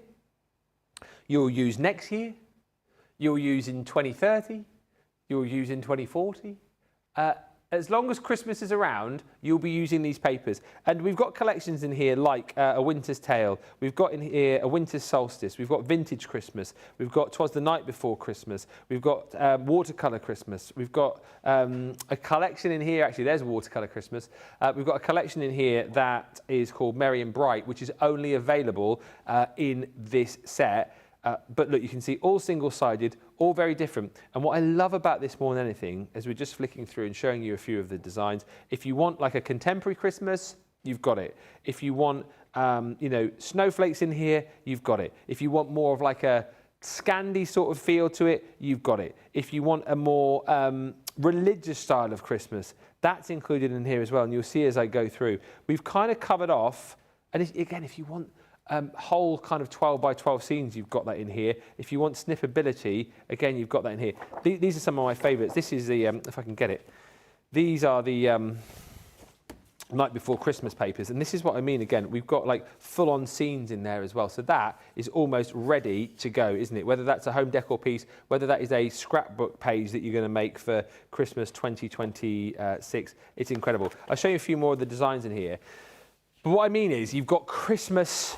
you'll use next year, you'll use in 2030, you'll use in 2040. As long as Christmas is around, you'll be using these papers. And we've got collections in here like A Winter's Tale. We've got in here A Winter's Solstice. We've got Vintage Christmas. We've got 'Twas the Night Before Christmas. We've got Watercolour Christmas. We've got a collection in here. Actually, there's Watercolour Christmas. We've got a collection in here that is called Merry and Bright, which is only available in this set. But look, you can see all single-sided, all very different. And what I love about this more than anything, as we're just flicking through and showing you a few of the designs, if you want like a contemporary Christmas, you've got it. If you want, you know, snowflakes in here, you've got it. If you want more of like a Scandi sort of feel to it, you've got it. If you want a more religious style of Christmas, that's included in here as well. And you'll see as I go through, we've kind of covered off. And again, if you want whole kind of 12 by 12 scenes, you've got that in here. If you want snippability, again, you've got that in here. These are some of my favourites. This is the, if I can get it, these are the Night Before Christmas papers. And this is what I mean, again, we've got like full-on scenes in there as well. So that is almost ready to go, isn't it? Whether that's a home decor piece, whether that is a scrapbook page that you're going to make for Christmas 2026, it's incredible. I'll show you a few more of the designs in here. But what I mean is you've got Christmas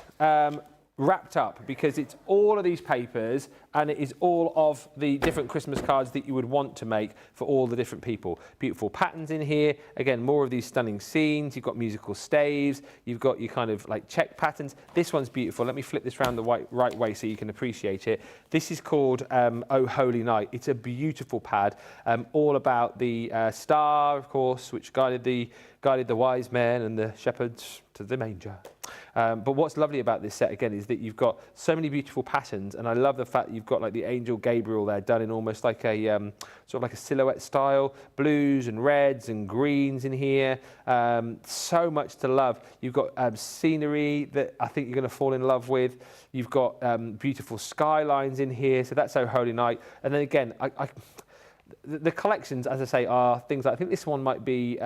wrapped up because it's all of these papers and it is all of the different Christmas cards that you would want to make for all the different people. Beautiful patterns in here. Again, more of these stunning scenes. You've got musical staves. You've got your kind of like check patterns. This one's beautiful. Let me flip this around the right way so you can appreciate it. This is called Oh Holy Night. It's a beautiful pad, all about the star, of course, which guided the wise men and the shepherds to the manger. But what's lovely about this set, again, is that you've got so many beautiful patterns, and I love the fact that you've got like the angel Gabriel there done in almost like a sort of like a silhouette style, blues and reds and greens in here. So much to love. You've got scenery that I think you're going to fall in love with. You've got beautiful skylines in here, so that's Oh Holy Night. And then again, the collections, as I say, are things like, I think this one might be...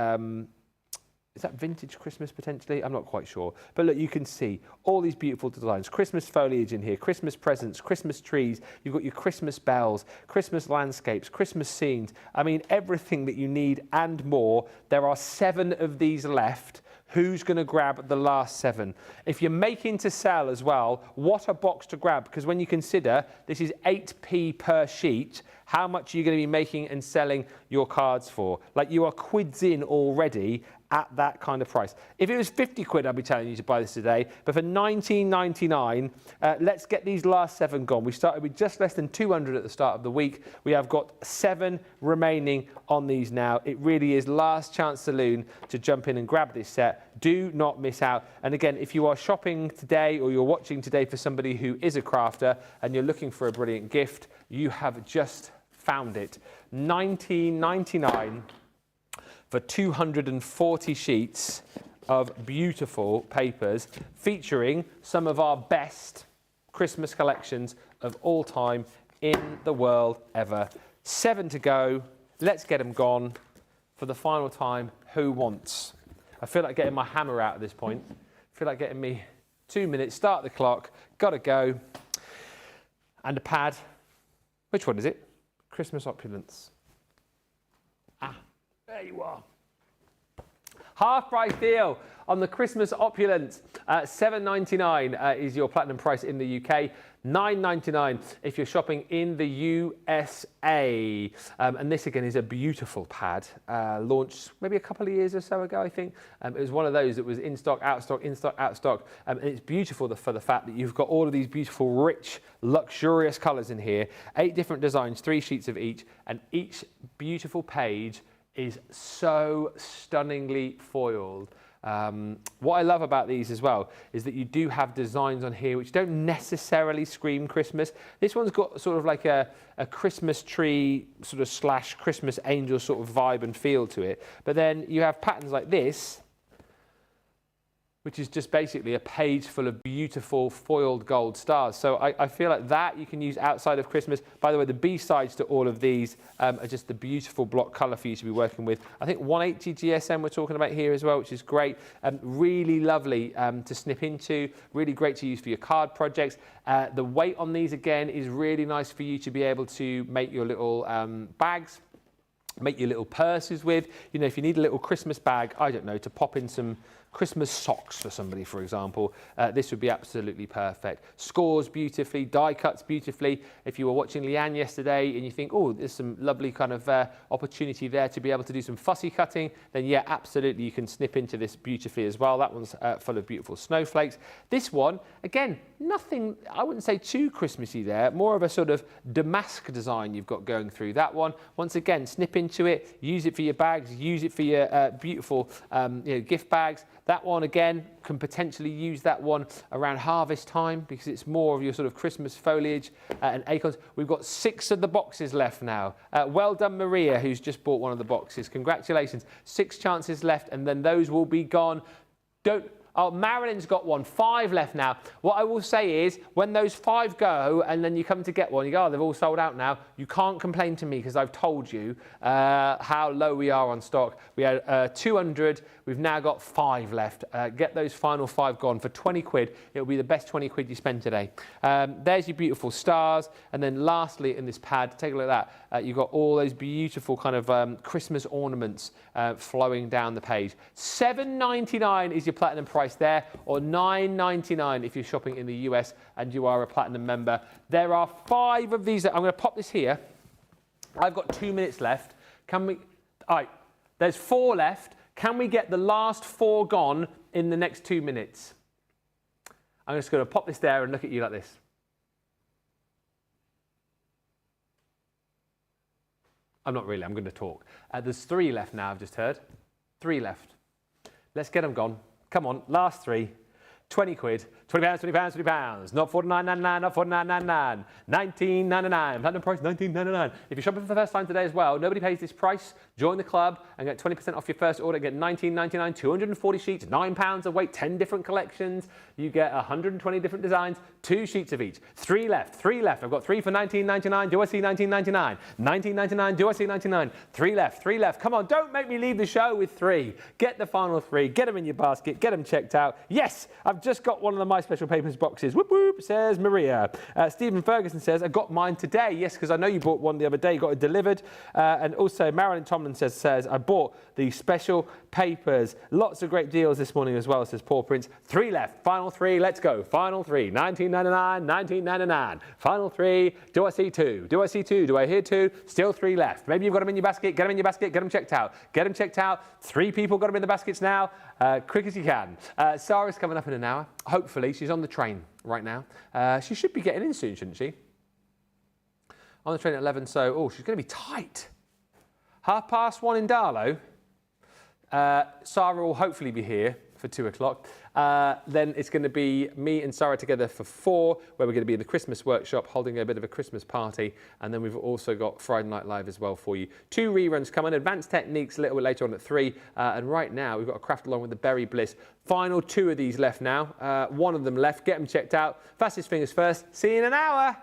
is that Vintage Christmas potentially? I'm not quite sure. But look, you can see all these beautiful designs. Christmas foliage in here, Christmas presents, Christmas trees. You've got your Christmas bells, Christmas landscapes, Christmas scenes. I mean, everything that you need and more. There are 7 of these left. Who's going to grab the last 7? If you're making to sell as well, what a box to grab. Because when you consider this is 8p per sheet, how much are you going to be making and selling your cards for? Like, you are quids in already at that kind of price. If it was 50 quid, I'd be telling you to buy this today. But for 19.99, let's get these last 7 gone. We started with just less than 200 at the start of the week. We have got 7 remaining on these now. It really is last chance saloon to jump in and grab this set. Do not miss out. And again, if you are shopping today or you're watching today for somebody who is a crafter and you're looking for a brilliant gift, you have just found it. 19.99 for 240 sheets of beautiful papers featuring some of our best Christmas collections of all time in the world ever. 7 to go. Let's get them gone. For the final time, who wants? I feel like getting my hammer out at this point. I feel like getting me 2 minutes, start the clock, gotta go. And a pad. Which one is it? Christmas Opulence. Ah, there you are. Half price deal on the Christmas Opulence. $7.99 is your platinum price in the UK. $9.99 if you're shopping in the USA. And this again is a beautiful pad, launched maybe a couple of years or so ago, I think. It was one of those that was in stock, out of stock, in stock, out of stock. And it's beautiful for the fact that you've got all of these beautiful, rich, luxurious colours in here. 8 different designs, 3 sheets of each, and each beautiful page is so stunningly foiled. What I love about these as well is that you do have designs on here which don't necessarily scream Christmas. This one's got sort of like a Christmas tree sort of slash Christmas angel sort of vibe and feel to it. But then you have patterns like this, which is just basically a page full of beautiful foiled gold stars. So I feel like that you can use outside of Christmas. By the way, the B-sides to all of these are just the beautiful block colour for you to be working with. I think 180 GSM we're talking about here as well, which is great. Really lovely to snip into, really great to use for your card projects. The weight on these, again, is really nice for you to be able to make your little bags, make your little purses with. You know, if you need a little Christmas bag, I don't know, to pop in some Christmas socks for somebody, for example, this would be absolutely perfect. Scores beautifully, die cuts beautifully. If you were watching Leanne yesterday and you think, oh, there's some lovely kind of opportunity there to be able to do some fussy cutting, then yeah, absolutely, you can snip into this beautifully as well. That one's full of beautiful snowflakes. This one, again, nothing, I wouldn't say too Christmassy there, more of a sort of damask design you've got going through that one. Once again, snip into it, use it for your bags, use it for your beautiful gift bags. That one, again, can potentially use that one around harvest time because it's more of your sort of Christmas foliage and acorns. We've got 6 of the boxes left now. Well done, Maria, who's just bought one of the boxes. Congratulations. 6 chances left, and then those will be gone. Oh, Marilyn's got one. 5 left now. What I will say is, when those 5 go and then you come to get one, you go, oh, they've all sold out now. You can't complain to me because I've told you how low we are on stock. We had 200. We've now got 5 left. Get those final 5 gone for 20 quid. It'll be the best 20 quid you spend today. There's your beautiful stars. And then lastly, in this pad, take a look at that. You've got all those beautiful kind of Christmas ornaments flowing down the page. $7.99 is your platinum price there, or $9.99 if you're shopping in the US and you are a platinum member. There are 5 of these. I'm going to pop this here. I've got 2 minutes left. Can we? All right, there's 4 left. Can we get the last 4 gone in the next 2 minutes? I'm just going to pop this there and look at you like this. I'm not really, I'm going to talk. There's 3 left now, I've just heard. 3 left. Let's get them gone. Come on, last 3. 20 quid. £20, £20, £20. Not $49.99, not $49.99. $19.99. Platinum price, $19.99. If you're shopping for the first time today as well, nobody pays this price. Join the club and get 20% off your first order. Get $19.99, 240 sheets, £9 of weight, 10 different collections. You get 120 different designs, 2 sheets of each. 3 left, 3 left. I've got 3 for $19.99. Do I see $19.99? $19.99. Do I see $19.99? 3 left, 3 left. Come on, don't make me leave the show with 3. Get the final 3. Get them in your basket. Get them checked out. Yes, I've just got one of the My Special Papers boxes. Whoop whoop, says Maria. Stephen Ferguson says, I got mine today. Yes, because I know you bought one the other day. You got it delivered. And also Marilyn Tomlin says, I bought the special papers. Lots of great deals this morning as well, says Paw Prince. 3 left. Final 3. Let's go. Final 3. 19.99. 19.99. Final 3. Do I see 2? Do I see 2? Do I hear 2? Still 3 left. Maybe you've got them in your basket. Get them in your basket. Get them checked out. Get them checked out. 3 people got them in the baskets now. Quick as you can. Sarah's coming up in an hour. Hopefully, she's on the train right now. She should be getting in soon, shouldn't she? On the train at 11, so, she's going to be tight. 1:30 in Darlow. Sarah will hopefully be here for 2 o'clock. Then it's going to be me and Sarah together for 4, where we're going to be in the Christmas workshop, holding a bit of a Christmas party. And then we've also got Friday Night Live as well for you. 2 reruns coming, Advanced Techniques a little bit later on at 3. And right now, we've got a craft along with the Berry Bliss. Final 2 of these left now. 1 of them left. Get them checked out. Fastest fingers first. See you in an hour.